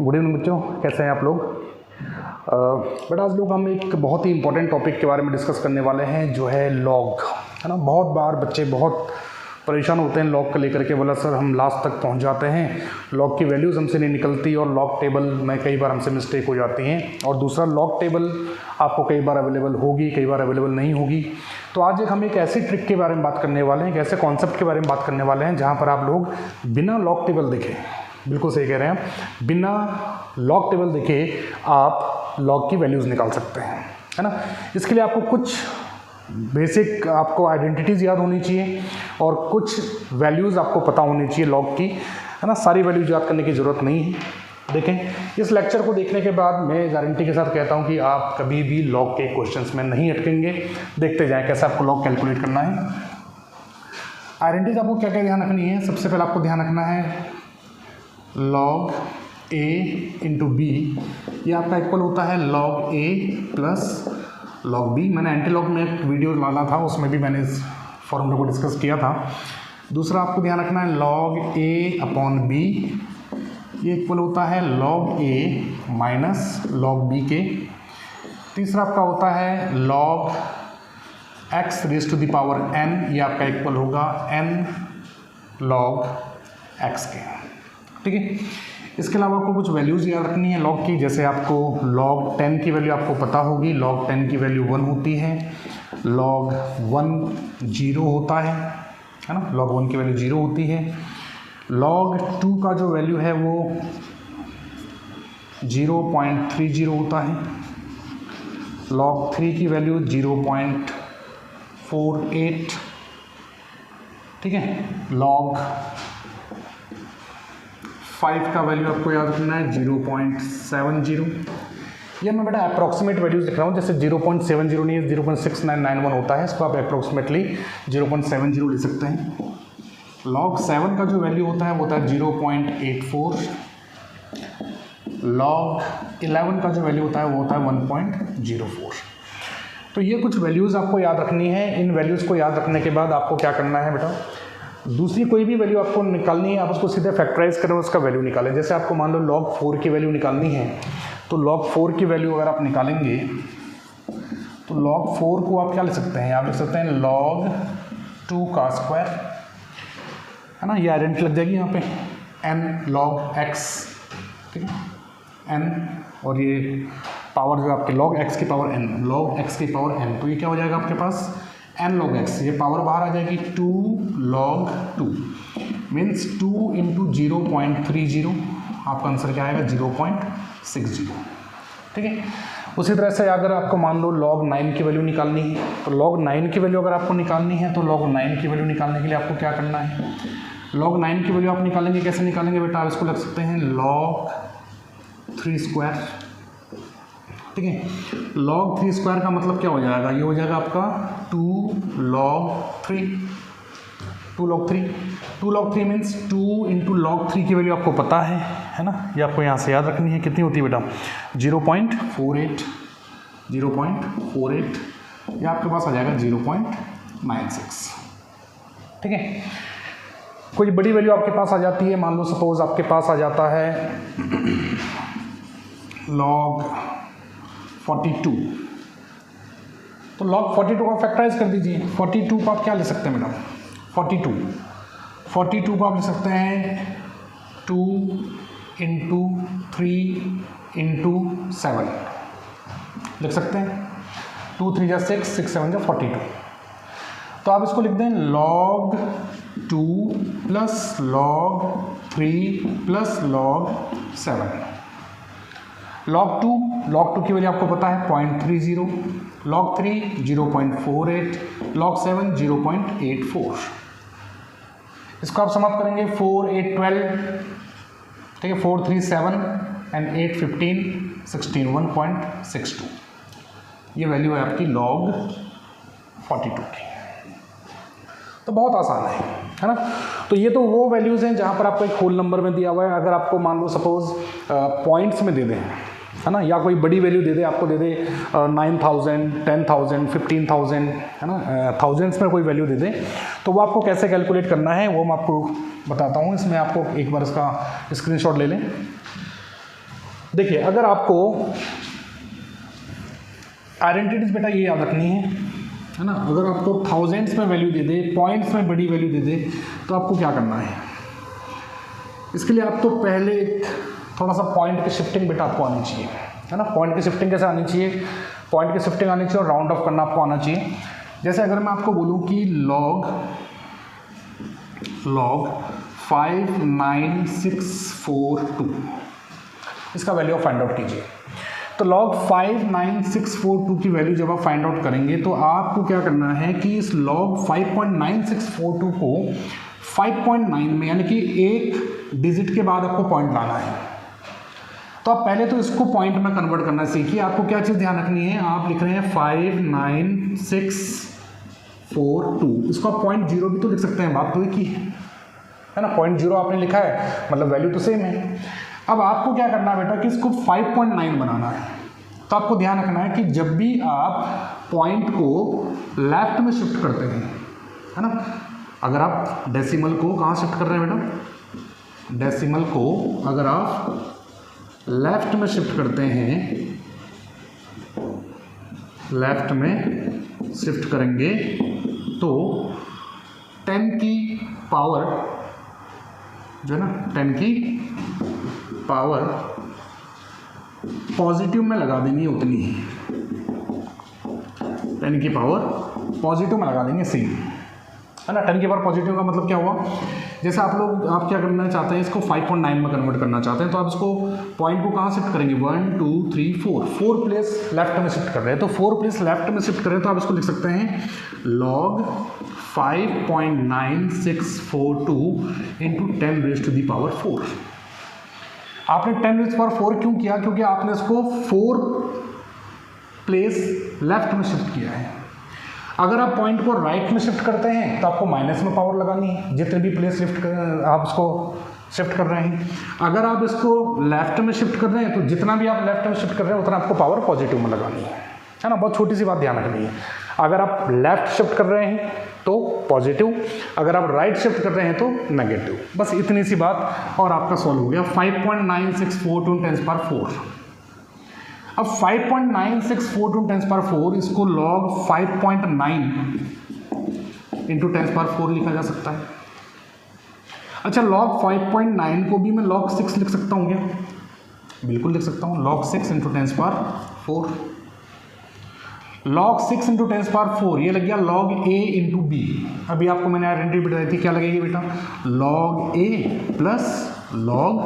Good evening बच्चों, कैसे हैं आप लोग। बट आज लोग हम एक बहुत ही इंपॉर्टेंट टॉपिक के बारे में डिस्कस करने वाले हैं जो है लॉग, है ना। बहुत बार बच्चे बहुत परेशान होते हैं लॉग को लेकर के, बोला सर हम लास्ट तक पहुंच जाते हैं, लॉग की वैल्यूज़ हमसे नहीं निकलती और लॉग टेबल में कई बार हमसे मिस्टेक हो जाती हैं। और दूसरा, लॉग टेबल आपको कई बार अवेलेबल होगी, कई बार अवेलेबल नहीं होगी। तो आज हम एक ऐसी ट्रिक के बारे में बात करने वाले हैं, एक ऐसे कॉन्सेप्ट के बारे में बात करने वाले हैं जहाँ पर आप लोग बिना लॉग टेबल देखे, बिल्कुल सही कह रहे हैं, बिना लॉग टेबल देखे आप लॉग की वैल्यूज़ निकाल सकते हैं, है ना। इसके लिए आपको कुछ बेसिक आपको आइडेंटिटीज़ याद होनी चाहिए और कुछ वैल्यूज़ आपको पता होनी चाहिए लॉग की, है ना। सारी वैल्यूज़ याद करने की ज़रूरत नहीं है। देखें, इस लेक्चर को देखने के बाद मैं गारंटी के साथ कहता हूँ कि आप कभी भी लॉग के क्वेश्चंस में नहीं अटकेंगे। देखते जाएँ कैसे आपको लॉग कैलकुलेट करना है। आइडेंटिटीज आपको क्या क्या ध्यान रखनी है। सबसे पहले आपको ध्यान रखना है log a इंटू बी, ये आपका इक्वल होता है log a plus log b। मैंने एंटी लॉग में एक वीडियो डाला था, उसमें भी मैंने इस फॉर्मूले को डिस्कस किया था। दूसरा आपको ध्यान रखना है log a अपॉन b, ये इक्वल होता है log a minus log b के। तीसरा आपका होता है log x raise to the power n, ये आपका इक्वल होगा n log x के, ठीक है। इसके अलावा आपको कुछ वैल्यूज़ याद रखनी है लॉग की, जैसे आपको log 10 की वैल्यू आपको पता होगी, log 10 की वैल्यू 1 होती है, log 1 0 होता है ना, log 1 की वैल्यू 0 होती है। log 2 का जो वैल्यू है वो 0.30 होता है, log 3 की वैल्यू 0.48, ठीक है। log 5 का वैल्यू आपको याद रखना है 0.70। ये मैं बेटा अप्रॉक्सीमेट वैल्यूज लिख रहा हूँ, जैसे 0.70 नहीं है, 0.6991 होता है, इसको आप अप्रॉक्सीमेटली 0.70 ले सकते हैं। log 7 का जो वैल्यू होता है वो होता है 0.84। log 11 का जो वैल्यू होता है वो होता है 1.04। तो ये कुछ वैल्यूज़ आपको याद रखनी है। इन वैल्यूज़ को याद रखने के बाद आपको क्या करना है बेटा, दूसरी कोई भी वैल्यू आपको निकालनी है, आप उसको सीधे फैक्टराइज करें, उसका वैल्यू निकालें। जैसे आपको मान लो log 4 की वैल्यू निकालनी है, तो log 4 की वैल्यू अगर आप निकालेंगे तो log 4 को आप क्या लिख सकते हैं, आप लिख सकते हैं log 2 का स्क्वायर, है ना। ये आइडेंटिटी लग जाएगी यहाँ पे n log x, ठीक है, n और ये पावर जो आपके log x की पावर n, log x की पावर n, तो ये क्या हो जाएगा आपके पास n log x, ये पावर बाहर आ जाएगी 2 log 2 मीन्स 2 इंटू 0.30, आपका आंसर क्या आएगा 0.60, ठीक है। उसी तरह से अगर आपको मान लो log 9 की वैल्यू निकालनी है, तो log 9 की वैल्यू अगर आपको निकालनी है तो log 9 की वैल्यू निकालने के लिए आपको क्या करना है, log 9 की वैल्यू आप निकालेंगे, कैसे निकालेंगे बेटा, आप इसको लग सकते हैं log 3 स्क्वायर, ठीक है। log 3 स्क्वायर का मतलब क्या हो जाएगा, ये हो जाएगा आपका 2 log 3, 2 log 3 means 2 into log 3 की वैल्यू आपको पता है ना। ये आपको यहाँ से याद रखनी है, कितनी होती है बेटा 0.48, ये आपके पास आ जाएगा 0.96, ठीक है। कोई बड़ी वैल्यू आपके पास आ जाती है, मान लो सपोज आपके पास आ जाता है log 42, तो log 42 का फैक्टराइज कर दीजिए। 42 को आप क्या ले सकते हैं मैडम, 42 को आप ले सकते हैं 2 इंटू 3 इंटू 7 लिख सकते हैं, 2 3 जा 6, 6 7 जा 42। तो आप इसको लिख दें log 2 plus log 3 plus log 7। log 2 की वैल्यू आपको पता है 0.30, log 3 0.48, log 7 0.84। इसको आप समाप्त करेंगे 4 8 12, ठीक है, 4 3 7 एंड 8 15 16 1.62, ये वैल्यू है आपकी log 42 की। तो बहुत आसान है ना। तो ये तो वो वैल्यूज़ हैं जहाँ पर आपको एक होल नंबर में दिया हुआ है। अगर आपको मान लो सपोज पॉइंट्स में दे दें, है ना, या कोई बड़ी वैल्यू दे दे, आपको दे दे 9000, 10,000, 15,000, है ना, थाउजेंड्स में कोई वैल्यू दे दे, तो वो आपको कैसे कैलकुलेट करना है वो मैं आपको बताता हूँ। इसमें आपको एक बार इसका स्क्रीनशॉट ले लें। देखिए अगर आपको आइडेंटिटीज बेटा ये याद रखनी है ना, अगर आपको थाउजेंड्स में वैल्यू दे दे, पॉइंट्स में बड़ी वैल्यू दे दे, तो आपको क्या करना है, इसके लिए आप तो पहले थोड़ा सा पॉइंट की शिफ्टिंग बेटा आपको आनी चाहिए, है ना। पॉइंट की शिफ्टिंग कैसे आनी चाहिए, पॉइंट की शिफ्टिंग आनी चाहिए और राउंड ऑफ करना आपको आना चाहिए। जैसे अगर मैं आपको बोलूँ कि लॉग 59642 इसका वैल्यू आप फाइंड आउट कीजिए। तो log 59642 की वैल्यू जब आप फाइंड आउट करेंगे तो आपको क्या करना है कि इस log 5.9642 को 5.9 में, यानी कि एक डिजिट के बाद आपको पॉइंट लाना है। तो आप पहले तो इसको पॉइंट में कन्वर्ट करना सीखिए। आपको क्या चीज़ ध्यान रखनी है, आप लिख रहे हैं 59642, इसको आप 0.0 भी तो लिख सकते हैं, बात तो एक ही है ना। 0.0 आपने लिखा है मतलब वैल्यू तो सेम है। अब आपको क्या करना है बेटा कि इसको 5.9 बनाना है। तो आपको ध्यान रखना है कि जब भी आप पॉइंट को लेफ्ट में शिफ्ट करते हैं, है ना, अगर आप डेसिमल को कहाँ शिफ्ट कर रहे हैं बेटा, डेसिमल को अगर आप लेफ्ट में शिफ्ट करते हैं, लेफ्ट में शिफ्ट करेंगे तो 10 की पावर जो है ना, 10 की पावर पॉजिटिव में लगा देनी है उतनी ही, 10 की पावर पॉजिटिव में लगा देंगे सेम, है ना। 10 की पावर पॉजिटिव का मतलब क्या हुआ, जैसे आप क्या करना चाहते हैं, इसको 5.9 में कन्वर्ट करना चाहते हैं, तो आप इसको पॉइंट को कहाँ शिफ्ट करेंगे, 1 2 3 4 प्लेस लेफ्ट में शिफ्ट कर रहे हैं। तो 4 प्लेस लेफ्ट में शिफ्ट कर रहे हैं तो आप इसको लिख सकते हैं log 5.9642 इंटू 10⁻⁴। आपने 10⁻⁴ क्यों किया, क्योंकि आपने इसको 4 प्लेस लेफ्ट में शिफ्ट किया है। अगर आप पॉइंट को राइट में शिफ्ट करते हैं तो आपको माइनस में पावर लगानी है, जितने भी प्लेस आप इसको शिफ्ट कर रहे हैं। अगर आप इसको लेफ्ट में शिफ्ट कर रहे हैं तो जितना भी आप लेफ्ट में शिफ्ट कर रहे हैं उतना आपको पावर पॉजिटिव में लगानी है ना। बहुत छोटी सी बात ध्यान रखनी है, अगर आप लेफ्ट शिफ्ट कर रहे हैं तो पॉजिटिव, अगर आप राइट शिफ्ट कर रहे हैं तो नेगेटिव, बस इतनी सी बात और आपका सॉल्व हो गया। 5.9642 10⁻⁴। अब 5.9642 10⁻⁴ इसको log 5.9 इंटू 10⁻⁴ लिखा जा सकता है। अच्छा, log 5.9 को भी मैं log 6 लिख सकता हूँ क्या, बिल्कुल लिख सकता हूँ, log 6 इंटू 10⁻⁴। log 6 इंटू 10⁻⁴ ये लग गया log a इंटू बी। अभी आपको मैंने आइडेंटिटी बताई थी, क्या लगेगी बेटा, log a plus log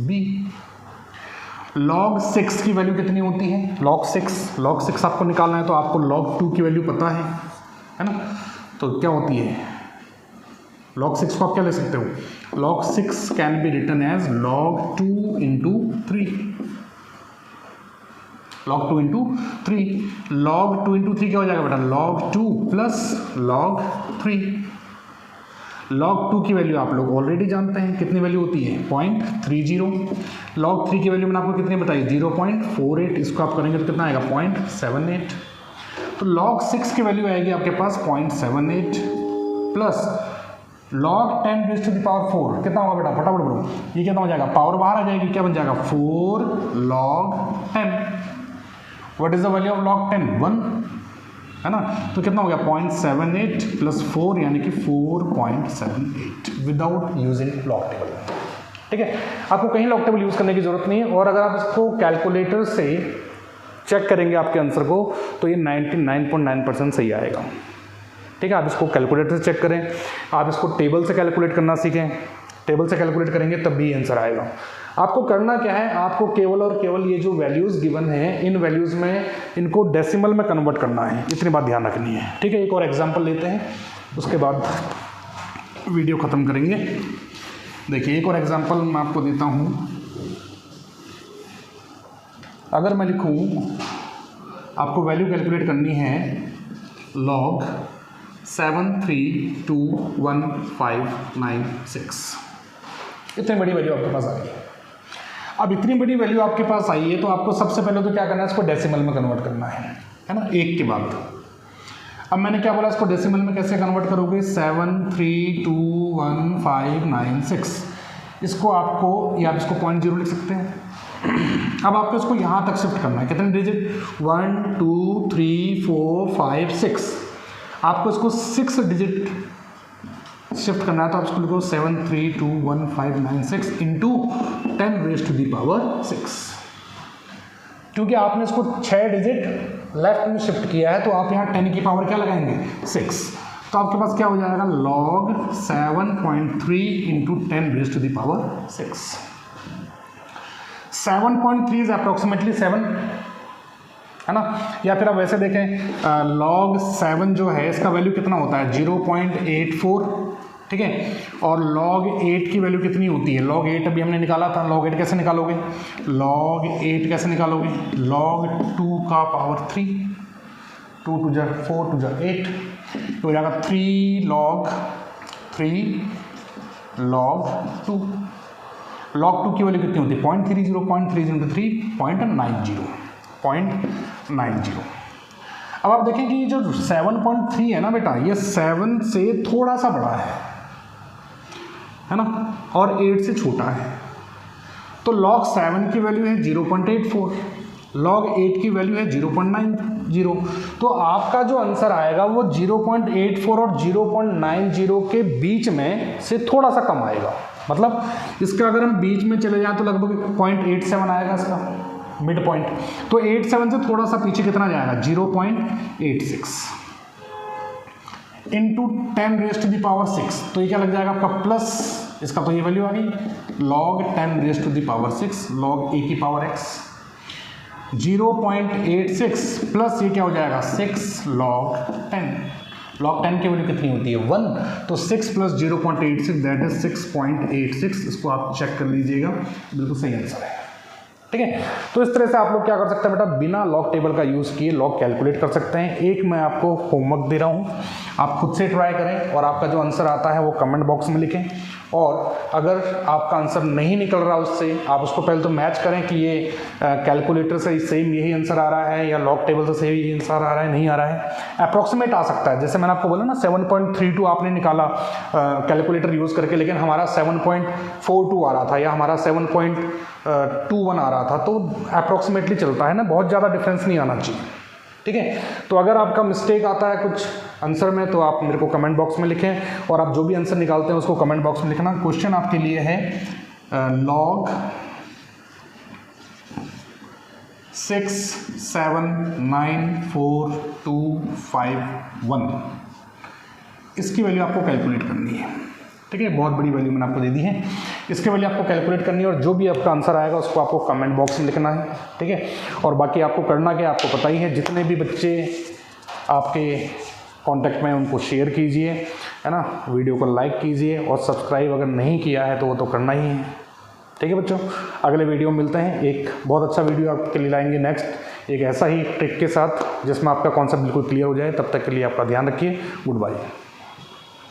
b। log 6 की वैल्यू कितनी होती है, log 6 आपको निकालना है तो आपको log 2 की वैल्यू पता है ना। तो क्या होती है, log 6 को आप क्या ले सकते हो, log 6 can be written as log 2 into 3, log 2 into 3। log 2 into 3 क्या हो जाएगा बेटा, log 2 प्लस log 3। log 2 की वैल्यू आप लोग ऑलरेडी जानते हैं, कितनी वैल्यू होती है, 0.30। log 3 की वैल्यू मैंने आपको कितनी बताई, 0.48, इसको आप करेंगे तो कितना आएगा, 0.78। तो log 6 की वैल्यू आएगी आपके पास 0.78 प्लस log 10⁻⁴ कितना होगा बेटा, फटाफट बोलो, ये कितना हो जाएगा, पावर बाहर आ जाएगी, क्या बन जाएगा, 4 log 10। What is the value of log 10, 1, है ना। तो कितना हो गया, 0.78 प्लस 4 यानी कि 4.78 विदाउट यूजिंग लॉग टेबल। ठीक है, आपको कहीं लॉग टेबल यूज़ करने की ज़रूरत नहीं है। और अगर आप इसको कैलकुलेटर से चेक करेंगे आपके आंसर को तो ये 99.9% सही आएगा। ठीक है, आप इसको कैलकुलेटर से चेक करें, आप इसको टेबल से कैलकुलेट करना सीखें, टेबल से कैलकुलेट करेंगे तब भी आंसर आएगा। आपको करना क्या है, आपको केवल और केवल ये जो वैल्यूज़ गिवन हैं इन वैल्यूज़ में इनको डेसिमल में कन्वर्ट करना है, इतनी बात ध्यान रखनी है। ठीक है, एक और एग्जांपल लेते हैं, उसके बाद वीडियो ख़त्म करेंगे। देखिए एक और एग्जांपल मैं आपको देता हूँ। अगर मैं लिखूँ, आपको वैल्यू कैलकुलेट करनी है log 7321596, इतनी बड़ी वैल्यू आपके पास आ गई। अब इतनी बड़ी वैल्यू आपके पास आई है तो आपको सबसे पहले तो क्या करना है, इसको डेसिमल में कन्वर्ट करना है ना, एक के बाद। अब मैंने क्या बोला, इसको डेसिमल में कैसे कन्वर्ट करोगे, 7321596, इसको आपको, या आप इसको 0.0 लिख सकते हैं, अब आपको इसको यहाँ तक शिफ्ट करना है, कितने डिजिट, 1 2 3 4 5 6, आपको इसको 6 डिजिट शिफ्ट करना है, तो आप इसको लिखो 7 3 2 1 5 9 6 into 10 raise to the power 6। क्योंकि आपने इसको 6 डिजिट लेफ्ट में शिफ्ट किया है, तो आप यहाँ 10 की पावर क्या लगाएंगे, 6, तो आपके पास क्या हो जाएगा, log 7.3 into 10 raise to the power 6। 7.3 is approximately 7, है ना, या फिर आप वैसे देखें log 7 जो है इसका वैल्यू कितना होता है, 0.84, ठीक है, और log 8 की वैल्यू कितनी होती है, log 8 अभी हमने निकाला था, log 8 कैसे निकालोगे, log 8 कैसे निकालोगे, log 2 का पावर 3, 2 2 जा 4 2 जा 8, तो हो जाएगा 3 log 2, log 2 की वैल्यू कितनी होती है, 0.30 इंटू 3 0.90। अब आप देखें कि ये जो 7.3 है ना बेटा, ये 7 से थोड़ा सा बड़ा है ना, और 8 से छोटा है, तो log 7 की वैल्यू है 0.84, log 8 की वैल्यू है 0.90, तो आपका जो आंसर आएगा वो 0.84 और 0.90 के बीच में से थोड़ा सा कम आएगा। मतलब इसका अगर हम बीच में चले जाएं तो लगभग 0.87 आएगा इसका मिड पॉइंट, तो 87 से थोड़ा सा पीछे कितना जाएगा, 0.86 into 10 raise to the power 6, तो ये क्या लग जाएगा आपका प्लस, इसका तो ये वैल्यू आ गई, log 10 raise to the power 6 log a की पावर x, 0.86 प्लस ये क्या हो जाएगा 6 log 10 की वैल्यू कितनी होती है 1, तो 6 प्लस 0.86 दैट इज 6.86, इसको आप चेक कर लीजिएगा, बिल्कुल सही आंसर है, ठीक है। तो इस तरह से आप लोग क्या कर सकते हैं बेटा, बिना लॉग टेबल का यूज़ किए लॉग कैलकुलेट कर सकते हैं। एक मैं आपको होमवर्क दे रहा हूँ, आप खुद से ट्राई करें और आपका जो आंसर आता है वो कमेंट बॉक्स में लिखें, और अगर आपका आंसर नहीं निकल रहा उससे, आप उसको पहले तो मैच करें कि ये कैलकुलेटर से सेम यही आंसर आ रहा है या लॉग टेबल से सही यही आंसर आ रहा है, नहीं आ रहा है, अप्रॉक्सीमेट आ सकता है। जैसे मैंने आपको बोला ना 7.32 आपने निकाला कैलकुलेटर यूज़ करके, लेकिन हमारा 7.42 आ रहा था या हमारा 7.21 आ रहा था, तो अप्रॉक्सीमेटली चलता है ना, बहुत ज़्यादा डिफरेंस नहीं आना चाहिए, ठीक है। तो अगर आपका मिस्टेक आता है कुछ आंसर में तो आप मेरे को कमेंट बॉक्स में लिखें, और आप जो भी आंसर निकालते हैं उसको कमेंट बॉक्स में लिखना। क्वेश्चन आपके लिए है log 6794251, इसकी वैल्यू आपको कैलकुलेट करनी है, ठीक है। बहुत बड़ी वैल्यू मैंने आपको दे दी है, इसके वैल्यू आपको कैलकुलेट करनी है, और जो भी आपका आंसर आएगा उसको आपको कमेंट बॉक्स में लिखना है, ठीक है। और बाकी आपको करना क्या, आपको पता ही है, जितने भी बच्चे आपके कांटेक्ट में उनको शेयर कीजिए, है ना, वीडियो को लाइक कीजिए, और सब्सक्राइब अगर नहीं किया है तो वो तो करना ही है, ठीक है बच्चों। अगले वीडियो में मिलते हैं, एक बहुत अच्छा वीडियो आपके लिए लाएंगे नेक्स्ट, एक ऐसा ही ट्रिक के साथ जिसमें आपका कॉन्सेप्ट बिल्कुल क्लियर हो जाए। तब तक के लिए आपका ध्यान रखिए, गुड बाय।